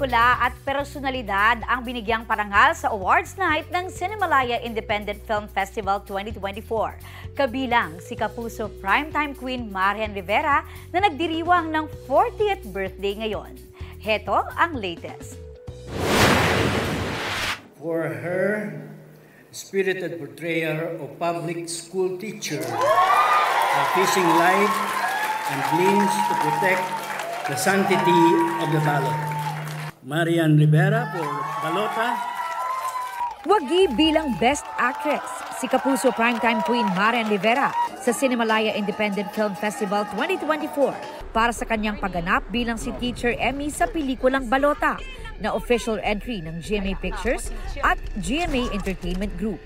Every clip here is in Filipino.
pelikula at personalidad ang binigyang parangal sa awards night ng Cinemalaya Independent Film Festival 2024. Kabilang si Kapuso primetime queen Marian Rivera na nagdiriwang ng 40th birthday ngayon. Heto ang latest. For her spirited portrayal of public school teacher, facing light and means to protect the sanctity of the ballot. Marian Rivera for Balota. Wagi bilang Best Actress, si Kapuso primetime queen Marian Rivera sa Cinemalaya Independent Film Festival 2024 para sa kanyang pagganap bilang si Teacher Emmy sa pelikulang Balota na official entry ng GMA Pictures at GMA Entertainment Group.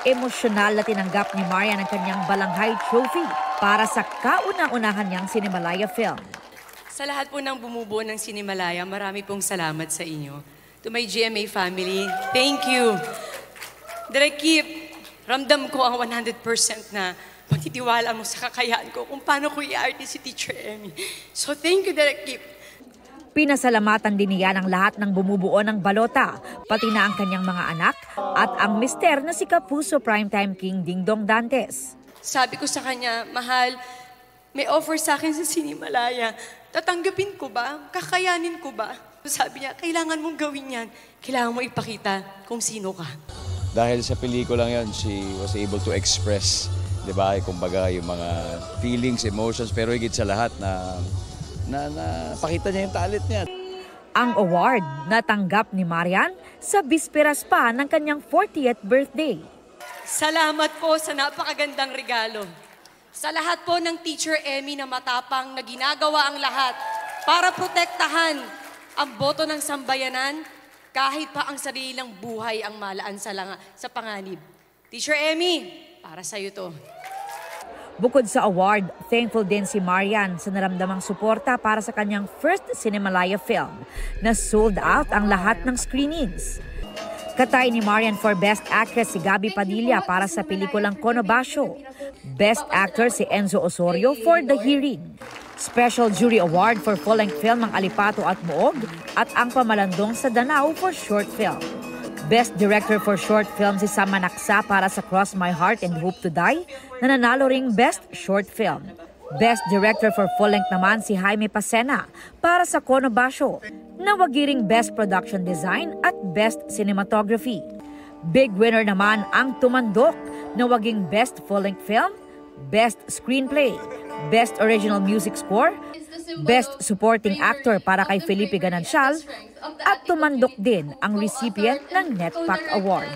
Emosyonal na tinanggap ni Marian ang kanyang Balanghay Trophy para sa kauna-unahan niyang Cinemalaya film. Sa lahat po ng bumubuo ng Cinemalaya, marami pong salamat sa inyo. To my GMA family, thank you. Direk Kip, ramdam ko ang 100% na pagtitiwala mo sa kakayaan ko kung paano ko i-arte si Teacher Emmy. So thank you, Direk Kip. Pinasalamatan din niya ng lahat ng bumubuo ng Balota, pati na ang kanyang mga anak at ang mister na si Kapuso primetime king Dingdong Dantes. Sabi ko sa kanya, mahal, may offer sa akin sa Cinemalaya. Tatanggapin ko ba? Kakayanin ko ba? Sabi niya, kailangan mong gawin yan. Kailangan mo ipakita kung sino ka. Dahil sa pelikulang yon, she was able to express, di ba, kumbaga yung mga feelings, emotions, pero higit sa lahat na pakita niya yung talent niya. Ang award natanggap ni Marian sa bisperas pa ng kanyang 40th birthday. Salamat po sa napakagandang regalo. Sa lahat po ng Teacher Emmy na matapang na ginagawa ang lahat para protektahan ang boto ng sambayanan kahit pa ang sarilang buhay ang malaan sa panganib. Teacher Emmy, para sa iyo to. Bukod sa award, thankful din si Marian sa naramdamang suporta para sa kanyang first Cinemalaya film na sold out ang lahat ng screenings. Katay ni Marian for Best Actress si Gabby Padilla para sa pelikulang Conobacio. Best Actor si Enzo Osorio for The Hearing. Special Jury Award for full-length film ang Alipato at Muog at ang Pamalandong sa Danao for short film. Best Director for Short Film si Sam Manaksa para sa Cross My Heart and Hope to Die na nanalo ring Best Short Film. Best Director for Full-Length naman si Jaime Pacena para sa Conobacio, nawagiring Best Production Design at Best Cinematography. Big winner naman ang Tumandok, nawaging Best Full-Length Film, Best Screenplay, Best Original Music Score, Best Supporting Actor para kay Felipe Ganancial, at tumandok din ang recipient ng NETPAC Award.